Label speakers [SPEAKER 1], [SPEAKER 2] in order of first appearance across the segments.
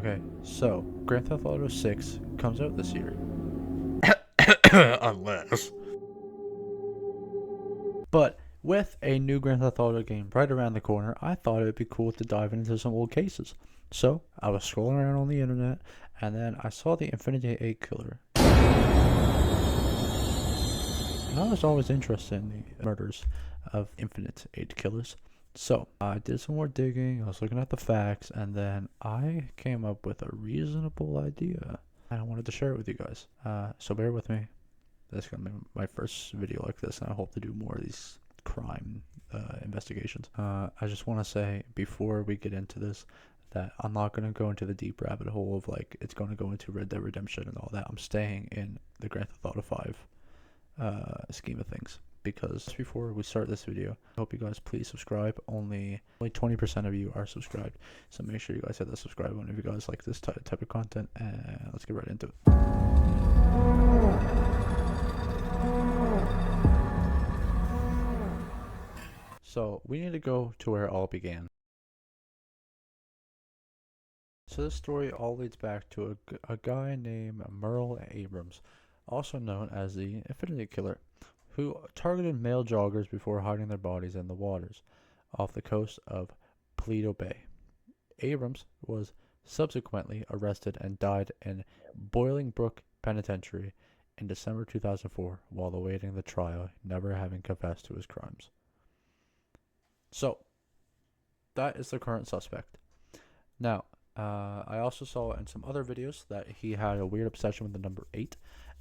[SPEAKER 1] Okay, so Grand Theft Auto 6 comes out this year.
[SPEAKER 2] Unless.
[SPEAKER 1] But with a new Grand Theft Auto game right around the corner, I thought it would be cool to dive into some old cases. So I was scrolling around on the internet, and then I saw the Infinity 8 killer. And I was always interested in the murders of Infinite 8 killers. So I did some more digging, I was looking at the facts, and then I came up with a reasonable idea. And I wanted to share it with you guys. So bear with me. This is going to be my first video like this, and I hope to do more of these crime investigations. I just want to say, before we get into this, that I'm not going to go into the deep rabbit hole of, like, it's going to go into Red Dead Redemption and all that. I'm staying in the Grand Theft Auto 5 scheme of things. Because before we start this video, I hope you guys please subscribe. Only 20% of you are subscribed, so make sure you guys hit the subscribe button if you guys like this type of content, and let's get right into it. So we need to go to where it all began. So this story all leads back to a guy named Merl Abrams, also known as the Infinity Killer, who targeted male joggers before hiding their bodies in the waters off the coast of Paleto Bay. Abrams was subsequently arrested and died in Bolingbroke Penitentiary in December 2004 while awaiting the trial, never having confessed to his crimes. So, that is the current suspect. Now, I also saw in some other videos that he had a weird obsession with the number 8.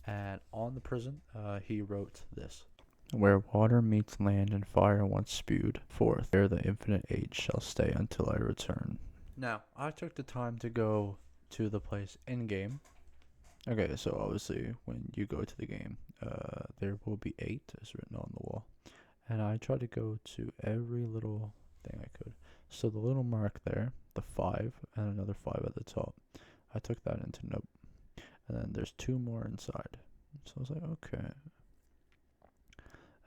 [SPEAKER 1] And on the prison, he wrote this: "Where water meets land and fire once spewed forth, there the infinite age shall stay until I return." Now, I took the time to go to the place in-game. Okay, so obviously, when you go to the game, there will be 8 as written on the wall. And I tried to go to every little thing I could. So the little mark there, the 5, and another 5 at the top, I took that into note. And then there's 2 more inside. So I was like, okay.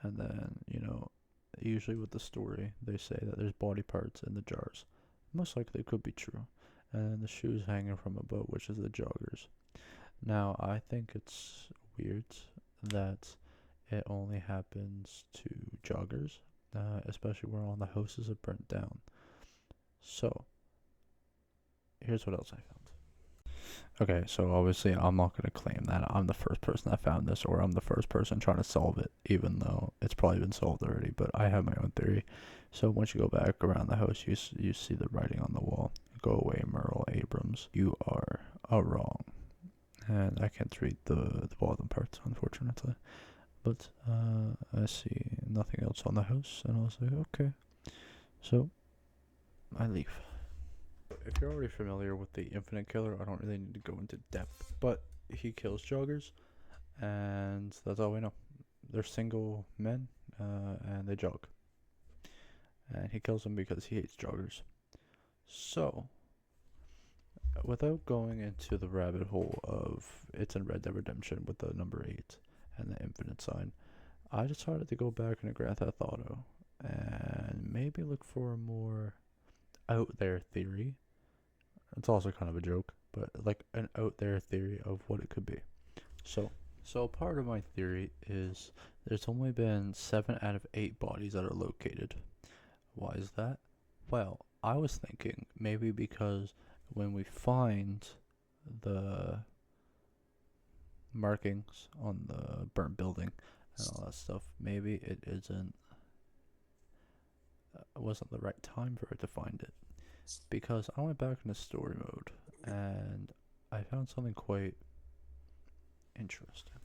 [SPEAKER 1] And then, usually with the story, they say that there's body parts in the jars. Most likely it could be true. And then the shoes hanging from a boat, which is the joggers. Now, I think it's weird that it only happens to joggers, especially where all the houses are burnt down. So, here's what else I found. Okay, so obviously I'm not going to claim that I'm the first person that found this, or I'm the first person trying to solve it, even though it's probably been solved already, but I have my own theory. So once you go back around the house, you see the writing on the wall: "Go away, Merl Abrams. You are wrong." And I can't read the bottom parts, unfortunately. But I see nothing else on the house, and I was like, okay. So I leave. If you're already familiar with the Infinite Killer, I don't really need to go into depth, but he kills joggers, and that's all we know. They're single men, and they jog. And he kills them because he hates joggers. So, without going into the rabbit hole of it's in Red Dead Redemption with the number 8 and the infinite sign, I decided to go back into Grand Theft Auto and maybe look for a more out there theory. It's also kind of a joke, but like an out there theory of what it could be. So part of my theory is there's only been 7 out of 8 bodies that are located. Why is that? Well, I was thinking maybe because when we find the markings on the burnt building and all that stuff, maybe it wasn't the right time for it to find it. Because I went back into story mode and I found something quite interesting.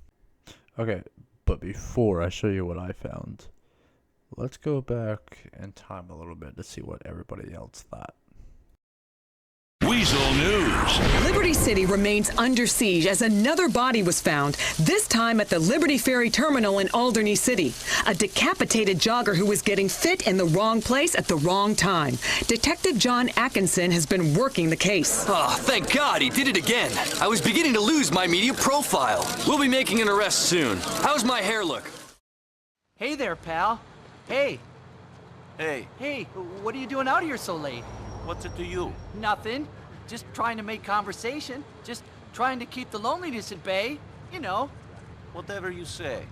[SPEAKER 1] Okay, but before I show you what I found, let's go back in time a little bit to see what everybody else thought.
[SPEAKER 2] Weasel News.
[SPEAKER 3] Liberty City remains under siege as another body was found, this time at the Liberty Ferry Terminal in Alderney City. A decapitated jogger who was getting fit in the wrong place at the wrong time. Detective John Atkinson has been working the case.
[SPEAKER 4] Oh, thank God he did it again. I was beginning to lose my media profile. We'll be making an arrest soon. How's my hair look?
[SPEAKER 5] Hey there, pal. Hey.
[SPEAKER 4] Hey.
[SPEAKER 5] Hey, what are you doing out here so late?
[SPEAKER 2] What's it to you?
[SPEAKER 5] Nothing. just trying to make conversation. Just trying to keep the loneliness at bay. You know.
[SPEAKER 2] Whatever you say.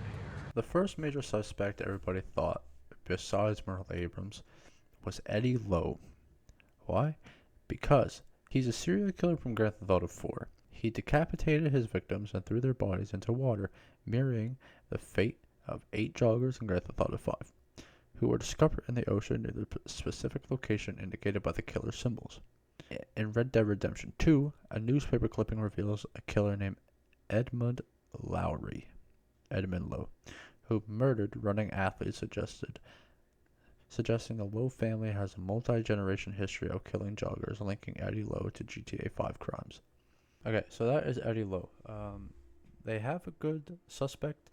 [SPEAKER 1] The first major suspect everybody thought, besides Merl Abrams, was Eddie Lowe. Why? Because he's a serial killer from Grand Theft Auto 4. He decapitated his victims and threw their bodies into water, mirroring the fate of 8 joggers in Grand Theft Auto 5, who were discovered in the ocean near the specific location indicated by the killer's symbols. In Red Dead Redemption 2, a newspaper clipping reveals a killer named Edmund Lowe, who murdered running athletes, suggesting the Lowe family has a multi-generation history of killing joggers, linking Eddie Lowe to GTA 5 crimes. Okay, so that is Eddie Lowe. They have a good suspect,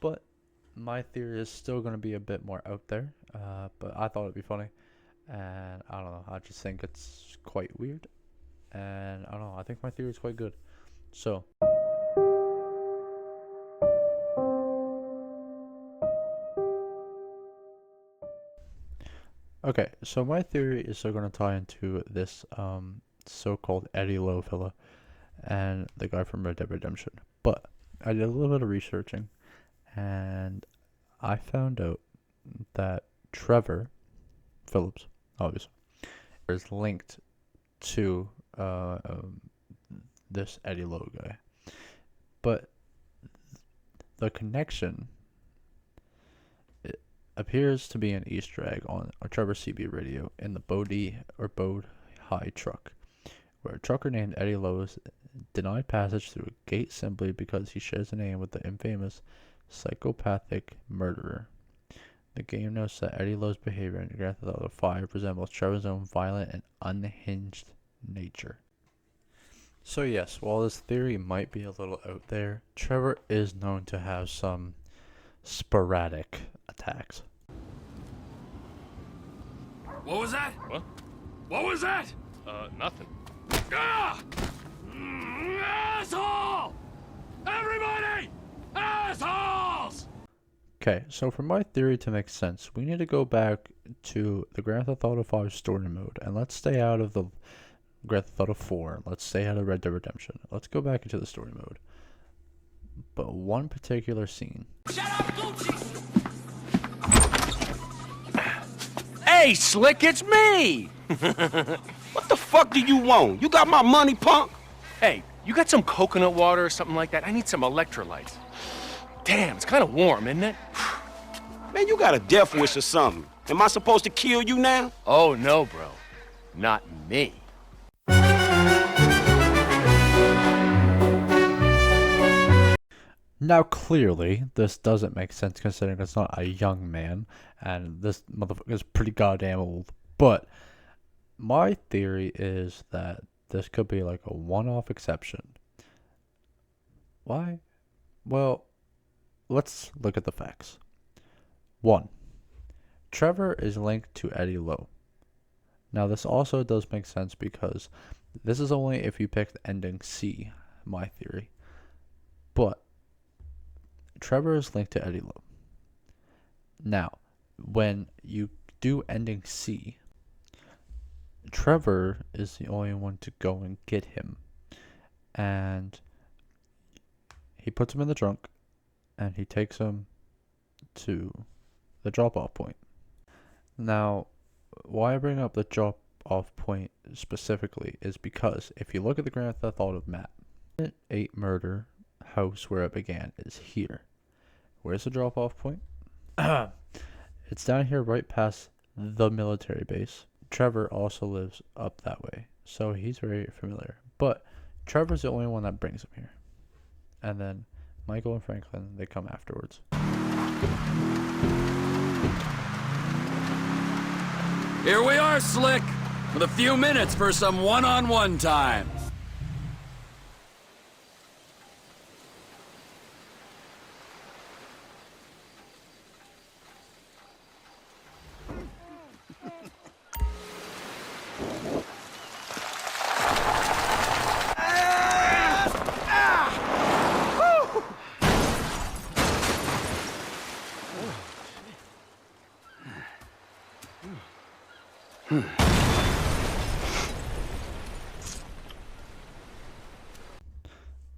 [SPEAKER 1] but my theory is still going to be a bit more out there. But I thought it'd be funny, and I don't know. I just think it's quite weird, and I don't know. I think my theory is quite good. So. Okay, so my theory is still going to tie into this so-called Eddie Lowe fella and the guy from Red Dead Redemption. But I did a little bit of researching, and I found out that Trevor Phillips, obviously, is linked to this Eddie Lowe guy. But the connection appears to be an Easter egg on a Trevor CB radio in the Bode High truck, where a trucker named Eddie Lowe is denied passage through a gate simply because he shares a name with the infamous psychopathic murderer. The game notes that Eddie Lowe's behavior in Grand Theft Auto 5 resembles Trevor's own violent and unhinged nature. So yes, while this theory might be a little out there, Trevor is known to have some sporadic attacks.
[SPEAKER 6] What was that?
[SPEAKER 7] What?
[SPEAKER 6] What was that?
[SPEAKER 7] Nothing.
[SPEAKER 6] Ah! Asshole! Everybody! Assholes!
[SPEAKER 1] Okay, so for my theory to make sense, we need to go back to the Grand Theft Auto 5 story mode, and let's stay out of the Grand Theft Auto 4, let's stay out of Red Dead Redemption. Let's go back into the story mode. But one particular scene.
[SPEAKER 6] Shut up, Gucci!
[SPEAKER 2] Hey, Slick, it's me!
[SPEAKER 8] What the fuck do you want? You got my money, punk?
[SPEAKER 7] Hey, you got some coconut water or something like that? I need some electrolytes. Damn, it's kind of warm, isn't it?
[SPEAKER 8] Man, you got a death wish or something. Am I supposed to kill you now?
[SPEAKER 7] Oh, no, bro. Not me.
[SPEAKER 1] Now, clearly, this doesn't make sense considering it's not a young man, and this motherfucker is pretty goddamn old. But my theory is that this could be like a one-off exception. Why? Well, let's look at the facts. 1. Trevor is linked to Eddie Lowe. Now, this also does make sense because this is only if you pick the ending C, my theory. But Trevor is linked to Eddie Lowe. Now, when you do ending C, Trevor is the only one to go and get him. And he puts him in the trunk, and he takes him to the drop-off point. Now, why I bring up the drop-off point specifically is because if you look at the Grand Theft Auto map, 8 murder house where it began is here. Where's the drop-off point? It's down here right past the military base. Trevor also lives up that way, so he's very familiar. But Trevor's the only one that brings him here. And then Michael and Franklin, they come afterwards.
[SPEAKER 6] Here we are, Slick, with a few minutes for some one-on-one time.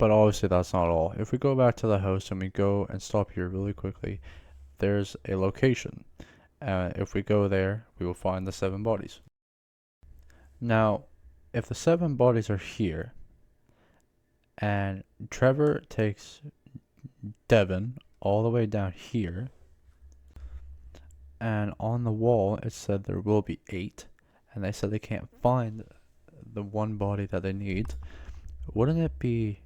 [SPEAKER 1] But obviously that's not all. If we go back to the house and we go and stop here really quickly, there's a location. If we go there, we will find the 7 bodies. Now, if the 7 bodies are here, and Trevor takes Devin all the way down here, and on the wall it said there will be 8, and they said they can't find the one body that they need, wouldn't it be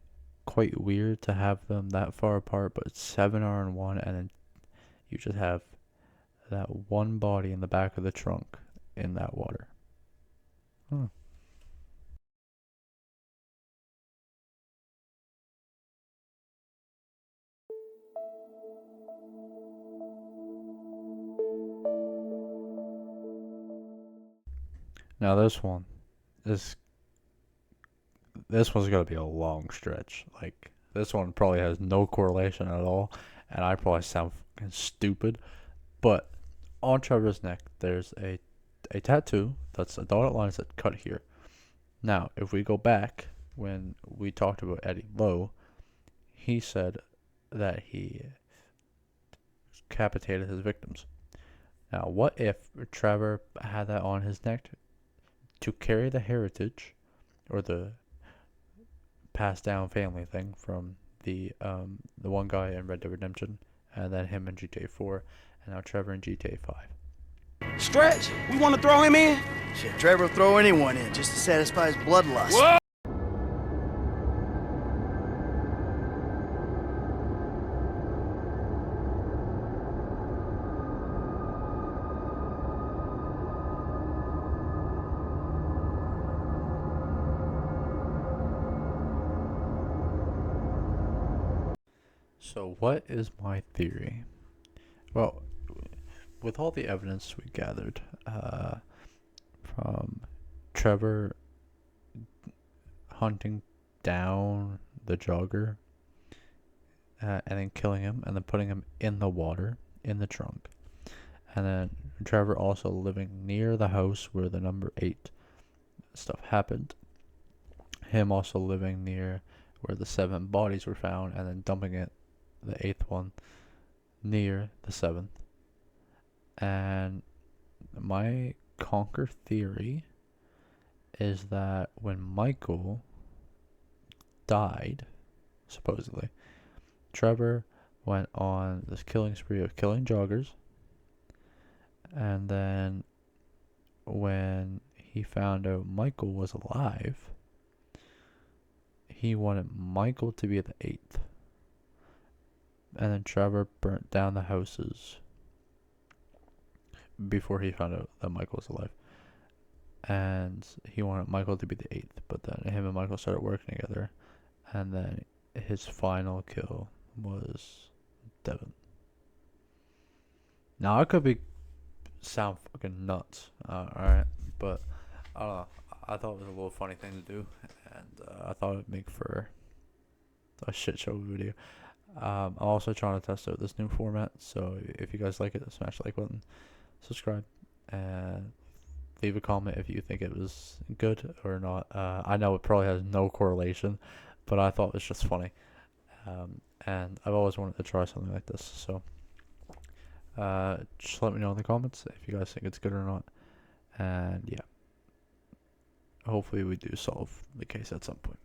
[SPEAKER 1] quite weird to have them that far apart, but 7 are in one, and then you just have that one body in the back of the trunk in that water? Huh. Now this is this one's gonna be a long stretch. Like, this one probably has no correlation at all, and I probably sound fucking stupid. But on Trevor's neck, there's a tattoo that's a dotted line that cut here. Now, if we go back when we talked about Eddie Lowe, he said that he decapitated his victims. Now, what if Trevor had that on his neck to carry the heritage or the passed down family thing from the one guy in Red Dead Redemption, and then him in GTA 4, and now Trevor in GTA 5?
[SPEAKER 8] Stretch, we want to throw him in?
[SPEAKER 9] Shit, Trevor will throw anyone in just to satisfy his bloodlust.
[SPEAKER 6] Whoa!
[SPEAKER 1] So what is my theory? Well, with all the evidence we gathered from Trevor hunting down the jogger and then killing him and then putting him in the water in the trunk, and then Trevor also living near the house where the number 8 stuff happened, him also living near where the 7 bodies were found, and then dumping it, the 8th one, near the 7th. And my conquer theory is that when Michael died, supposedly, Trevor went on this killing spree of killing joggers, and then when he found out Michael was alive, he wanted Michael to be the 8th. And then Trevor burnt down the houses before he found out that Michael was alive. And he wanted Michael to be the 8th, but then him and Michael started working together, and then his final kill was Devin. Now I could sound fucking nuts, alright, but I don't know. I thought it was a little funny thing to do, and I thought it'd make for a shit show video. I'm also trying to test out this new format, so if you guys like it, smash the like button, subscribe, and leave a comment if you think it was good or not. I know it probably has no correlation, but I thought it was just funny, and I've always wanted to try something like this, so just let me know in the comments if you guys think it's good or not, and yeah, hopefully we do solve the case at some point.